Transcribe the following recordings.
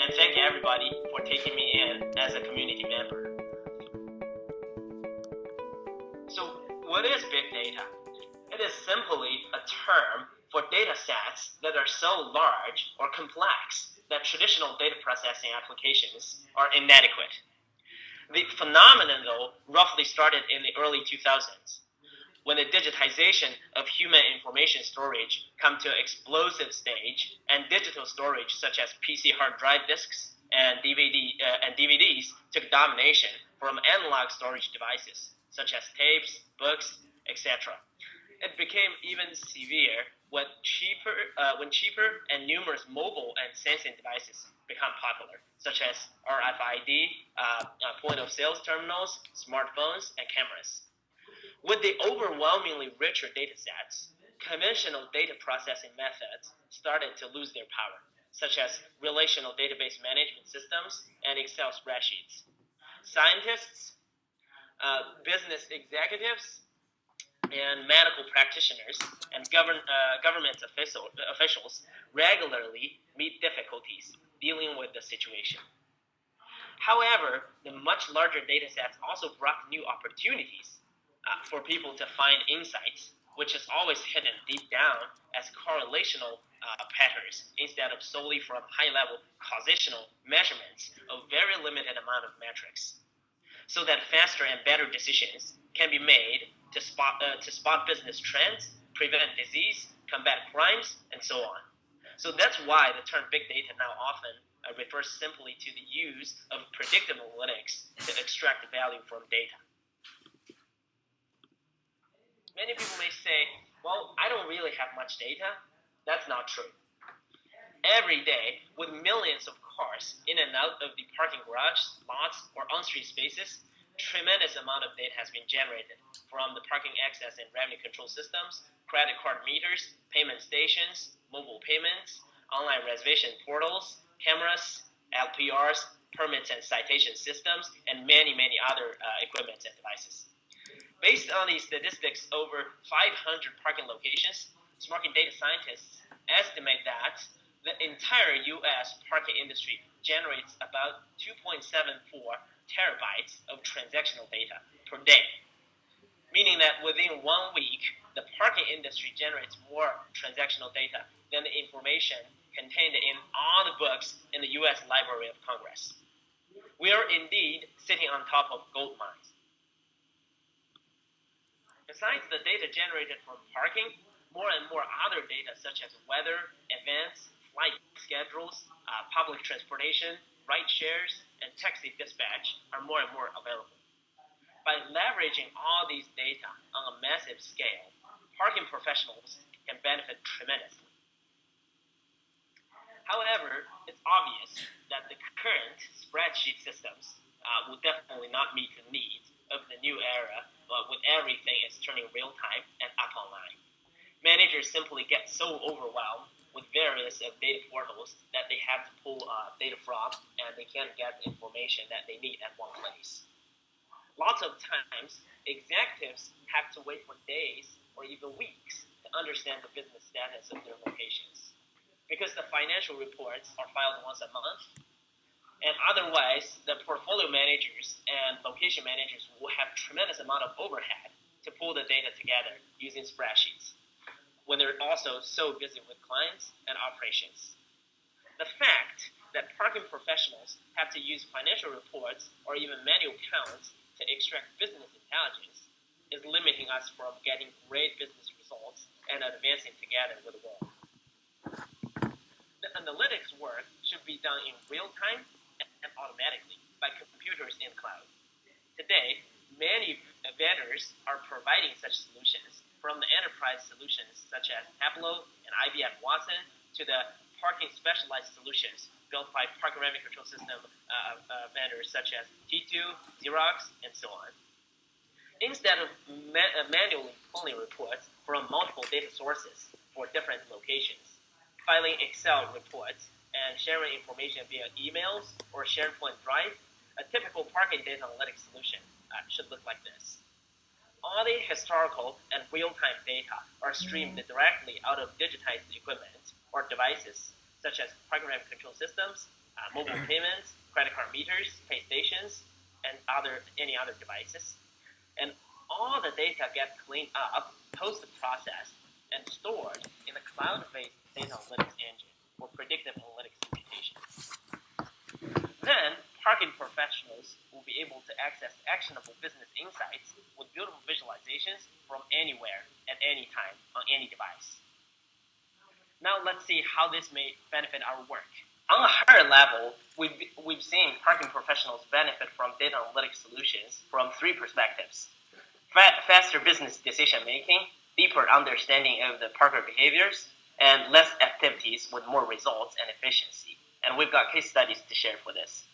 and thank everybody for taking me in as a community member. So, what is big data? It is simply a term for data sets that are so large or complex that traditional data processing applications are inadequate. The phenomenon, though, roughly started in the early 2000s, when the digitization of human information storage come to an explosive stage, and digital storage such as PC hard drive disks and DVDs took domination from analog storage devices such as tapes, books, etc. It became even severe when cheaper and numerous mobile and sensing devices become popular, such as RFID, point-of-sale terminals, smartphones, and cameras. With the overwhelmingly richer data sets, conventional data processing methods started to lose their power, such as relational database management systems and Excel spreadsheets. Scientists, business executives, and medical practitioners and government officials regularly meet difficulties dealing with the situation. However, the much larger data sets also brought new opportunities for people to find insights, which is always hidden deep down as correlational patterns instead of solely from high-level causational measurements of very limited amount of metrics, so that faster and better decisions can be made to spot business trends, prevent disease, combat crimes, and so on. So that's why the term big data now often refers simply to the use of predictive analytics to extract value from data. Many people may say, well, I don't really have much data. That's not true. Every day, with millions of cars in and out of the parking garage, lots, or on-street spaces, tremendous amount of data has been generated from the parking access and revenue control systems, credit card meters, payment stations, mobile payments, online reservation portals, cameras, LPRs, permits and citation systems, and many, many other equipment and devices. Based on these statistics over 500 parking locations, Smarking data scientists estimate that the entire U.S. parking industry generates about 2.74 terabytes of transactional data per day, meaning that within 1 week, the parking industry generates more transactional data than the information contained in all the books in the U.S. Library of Congress. We are indeed sitting on top of gold mines. Besides the data generated from parking, more and more other data such as weather, events, flight schedules, public transportation, ride shares, and taxi dispatch are more and more available. By leveraging all these data on a massive scale, parking professionals can benefit tremendously. However, it's obvious that the current spreadsheet systems will definitely not meet the needs of the new era, with everything is turning real time and up online. Managers simply get so overwhelmed with various data portals that they have to pull data from, and they can't get the information that they need at one place. Lots of times, executives have to wait for days or even weeks to understand the business status of their locations, because the financial reports are filed once a month, and otherwise the portfolio managers and location managers will have tremendous amount of overhead to pull the data together using spreadsheets, when they're also so busy with clients and operations. The fact that parking professionals have to use financial reports or even manual counts to extract business intelligence is limiting us from getting great business results and advancing together with the world. The analytics work should be done in real time and automatically by computers in cloud. Today, many vendors are providing such solutions, from the enterprise solutions such as Tableau and IBM Watson to the parking specialized solutions built by parking revenue control system vendors such as T2, Xerox, and so on. Instead of manually pulling reports from multiple data sources for different locations, filing Excel reports, and sharing information via emails or SharePoint Drive, a typical parking data analytics solution should look like this. All the historical and real-time data are streamed directly out of digitized equipment or devices, such as parking revenue control systems, mobile payments, credit card meters, pay stations, and any other devices. And all the data gets cleaned up, post-processed, and stored in a cloud-based data analytics engine for predictive analytics applications. Then, parking professionals will be able to access actionable business insights with beautiful visualizations from anywhere, at any time, on any device. Now let's see how this may benefit our work. On a higher level, we've seen parking professionals benefit from data analytics solutions from three perspectives: faster business decision making, deeper understanding of the parker behaviors, and less activities with more results and efficiency. And we've got case studies to share for this.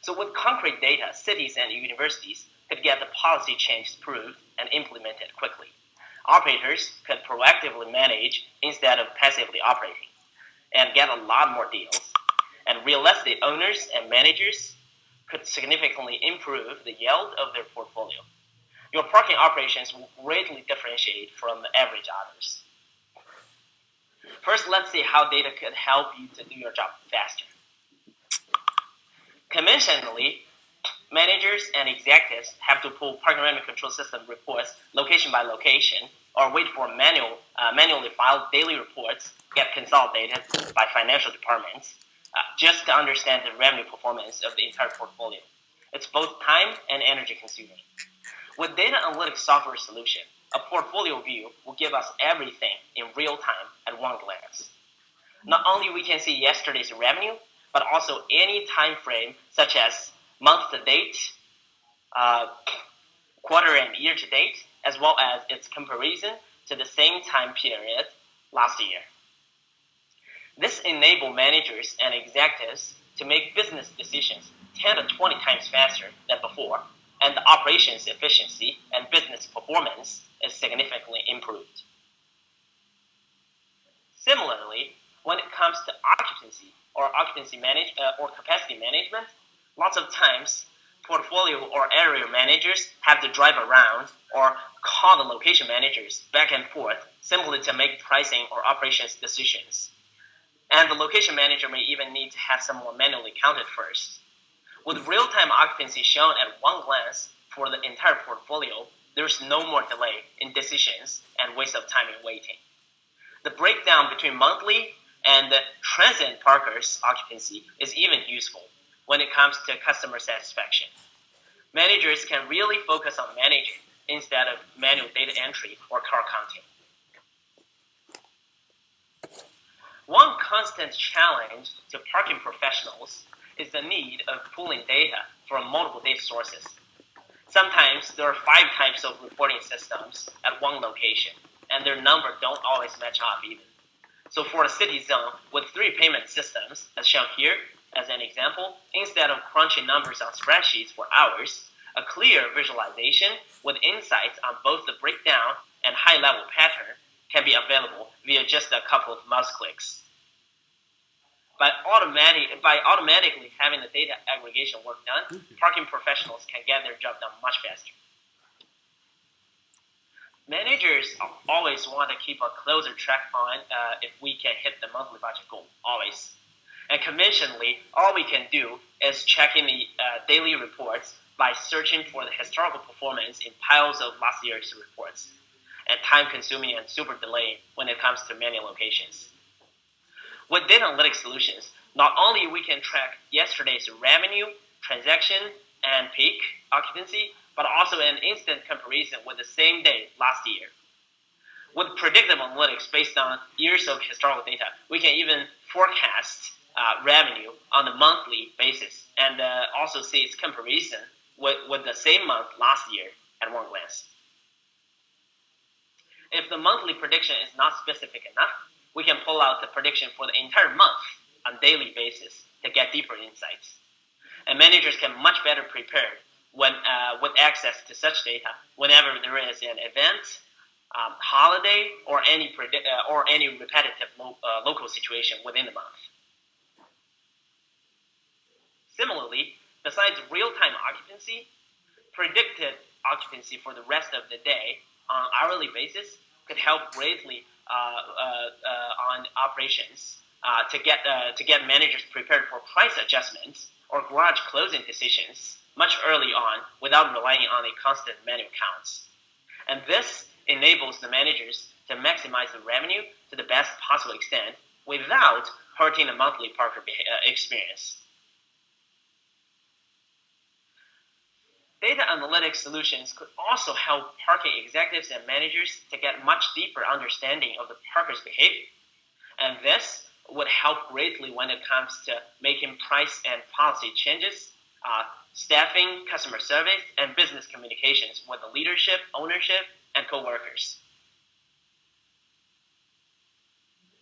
So with concrete data, cities and universities could get the policy change approved and implemented quickly. Operators could proactively manage instead of passively operating and get a lot more deals. And real estate owners and managers could significantly improve the yield of their portfolio. Your parking operations will greatly differentiate from the average others. First, let's see how data could help you to do your job faster. Conventionally, managers and executives have to pull parking revenue control system reports location by location, or wait for manually filed daily reports get consolidated by financial departments just to understand the revenue performance of the entire portfolio. It's both time and energy consuming. With data analytics software solution, a portfolio view will give us everything in real time at one glance. Not only we can see yesterday's revenue, but also any time frame such as month to date, quarter and year to date, as well as its comparison to the same time period last year. This enables managers and executives to make business decisions 10 to 20 times faster than before, and the operations efficiency and business performance is significantly improved. Similarly, when it comes to occupancy or capacity management, lots of times portfolio or area managers have to drive around or call the location managers back and forth simply to make pricing or operations decisions. And the location manager may even need to have someone manually count it first. With real-time occupancy shown at one glance for the entire portfolio, there's no more delay in decisions and waste of time in waiting. The breakdown between monthly and transient parkers' occupancy is even useful when it comes to customer satisfaction. Managers can really focus on managing instead of manual data entry or car counting. One constant challenge to parking professionals is the need of pulling data from multiple data sources. Sometimes there are 5 types of reporting systems at one location, and their numbers don't always match up even. So for a city zone with 3 payment systems, as shown here as an example, instead of crunching numbers on spreadsheets for hours, a clear visualization with insights on both the breakdown and high-level pattern can be available via just a couple of mouse clicks. By automatically having the data aggregation work done, parking professionals can get their job done much faster. Managers always want to keep a closer track on if we can hit the monthly budget goal, always. And conventionally, all we can do is check in the daily reports by searching for the historical performance in piles of last year's reports, and time-consuming and super delaying when it comes to many locations. With data analytics solutions, not only we can track yesterday's revenue, transaction, and peak occupancy, but also an instant comparison with the same day last year. With predictive analytics based on years of historical data, we can even forecast revenue on a monthly basis and also see its comparison with the same month last year at one glance. If the monthly prediction is not specific enough, we can pull out the prediction for the entire month on a daily basis to get deeper insights. And managers can much better prepare with access to such data whenever there is an event, holiday, or any repetitive local situation within the month. Similarly, besides real-time occupancy, predicted occupancy for the rest of the day on an hourly basis could help greatly on operations to get managers prepared for price adjustments or garage closing decisions much early on without relying on a constant manual counts. And this enables the managers to maximize the revenue to the best possible extent without hurting the monthly parker experience. Data analytics solutions could also help parking executives and managers to get much deeper understanding of the parker's behavior. And this would help greatly when it comes to making price and policy changes, staffing, customer service, and business communications with the leadership, ownership, and coworkers.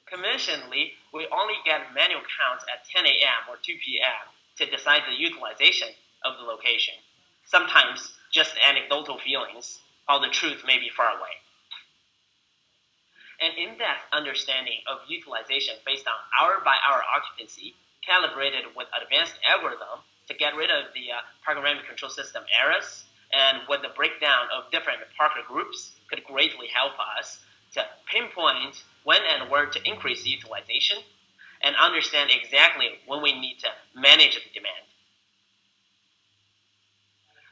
Conventionally, we only get manual counts at 10 a.m. or 2 p.m. to decide the utilization of the location. Sometimes just anecdotal feelings, while the truth may be far away. An in-depth understanding of utilization based on hour-by-hour occupancy, calibrated with advanced algorithm to get rid of the parking revenue control system errors, and with the breakdown of different parker groups, could greatly help us to pinpoint when and where to increase utilization, and understand exactly when we need to manage the demand.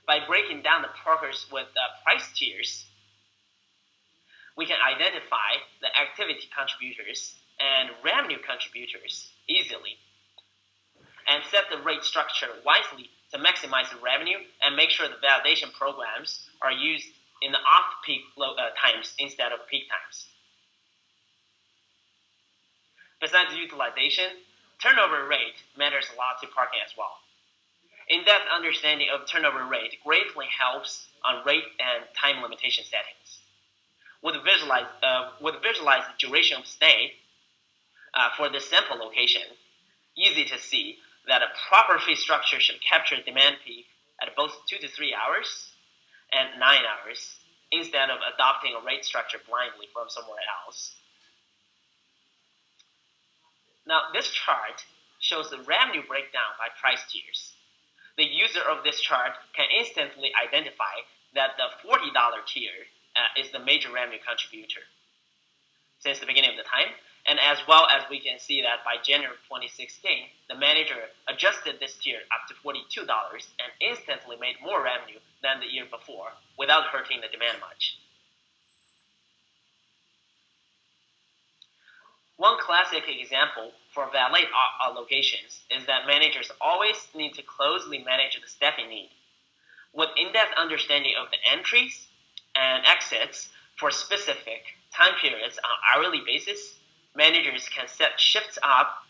By breaking down the parkers with price tiers, we can identify the activity contributors and revenue contributors easily, and set the rate structure wisely to maximize the revenue and make sure the validation programs are used in the off-peak times instead of peak times. Besides utilization, turnover rate matters a lot to parking as well. In-depth understanding of turnover rate greatly helps on rate and time limitation settings. With visualized duration of stay for the sample location, easy to see that a proper fee structure should capture demand peak at both 2 to 3 hours and 9 hours, instead of adopting a rate structure blindly from somewhere else. Now, this chart shows the revenue breakdown by price tiers. The user of this chart can instantly identify that the $40 tier is the major revenue contributor since the beginning of the time, and as well as we can see that by January 2016, the manager adjusted this tier up to $42 and instantly made more revenue than the year before without hurting the demand much. One classic example for valet allocations is that managers always need to closely manage the staffing need. With in-depth understanding of the entries and exits for specific time periods on hourly basis, managers can set shifts up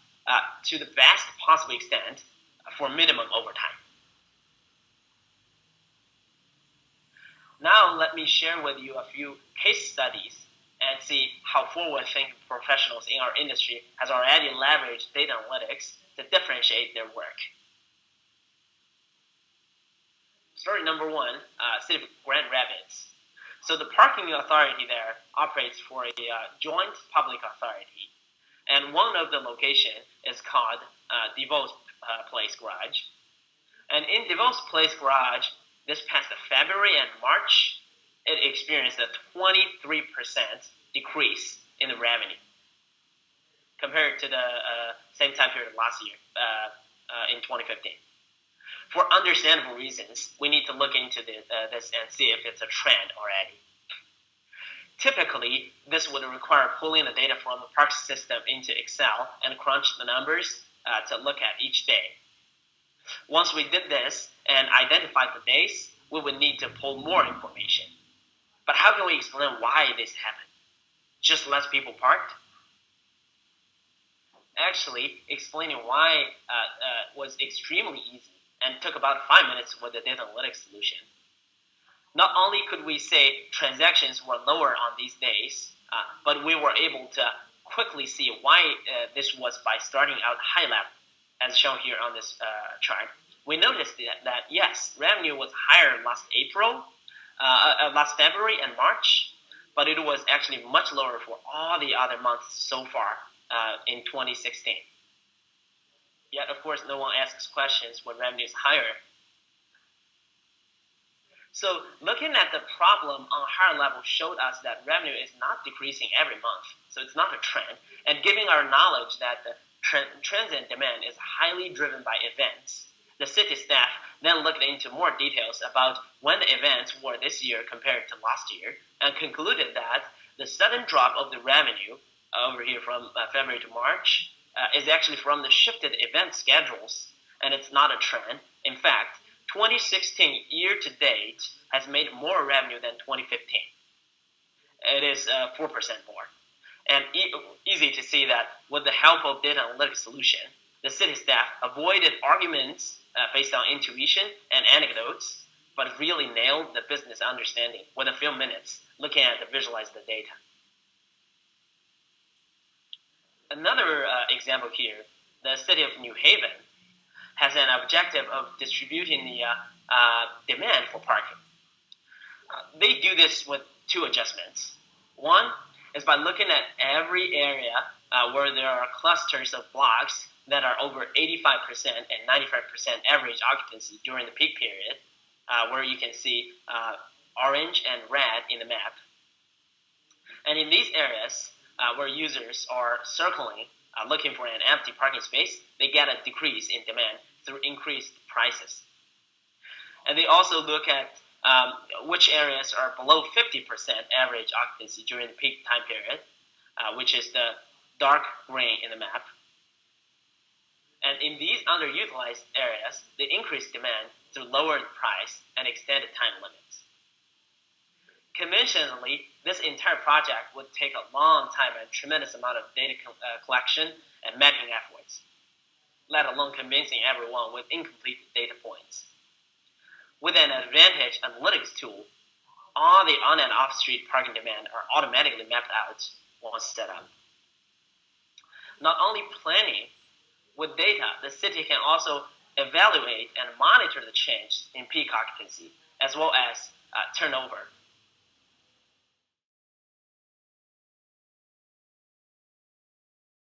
to the best possible extent for minimum overtime. Now let me share with you a few case studies and see how forward-thinking professionals in our industry has already leveraged data analytics to differentiate their work. Story number one, City of Grand Rapids. So the parking authority there operates for a joint public authority, and one of the location is called DeVos Place Garage. And in DeVos Place Garage, this past February and March, it experienced a 23% decrease in the revenue compared to the same time period last year in 2015. For understandable reasons, we need to look into this and see if it's a trend already. Typically, this would require pulling the data from the park system into Excel and crunch the numbers to look at each day. Once we did this and identified the days, we would need to pull more information. But how can we explain why this happened? Just less people parked? Actually, explaining why was extremely easy and took about 5 minutes with the data analytics solution. Not only could we say transactions were lower on these days, but we were able to quickly see why this was by starting out high level, as shown here on this chart. We noticed that yes, revenue was higher last February and March, but it was actually much lower for all the other months so far in 2016. Yet, of course, no one asks questions when revenue is higher. So looking at the problem on a higher level showed us that revenue is not decreasing every month, so it's not a trend. And given our knowledge that the transient demand is highly driven by events. The city staff then looked into more details about when the events were this year compared to last year and concluded that the sudden drop of the revenue over here from February to March is actually from the shifted event schedules, and it's not a trend. In fact, 2016 year to date has made more revenue than 2015. It is 4% more. And easy to see that with the help of data analytics solution, the city staff avoided arguments based on intuition and anecdotes, but really nailed the business understanding within a few minutes looking at the visualize the data. Another example here, the city of New Haven has an objective of distributing the demand for parking. They do this with two adjustments. One is by looking at every area where there are clusters of blocks that are over 85% and 95% average occupancy during the peak period, where you can see orange and red in the map. And in these areas where users are circling, looking for an empty parking space, they get a decrease in demand through increased prices. And they also look at which areas are below 50% average occupancy during the peak time period, which is the dark green in the map. And in these underutilized areas, they increase demand through lowered price and extended time limits. Conventionally, this entire project would take a long time and tremendous amount of data collection and mapping efforts, let alone convincing everyone with incomplete data points. With an advantage analytics tool, all the on and off street parking demand are automatically mapped out once set up. Not only planning, with data, the city can also evaluate and monitor the change in peak occupancy as well as turnover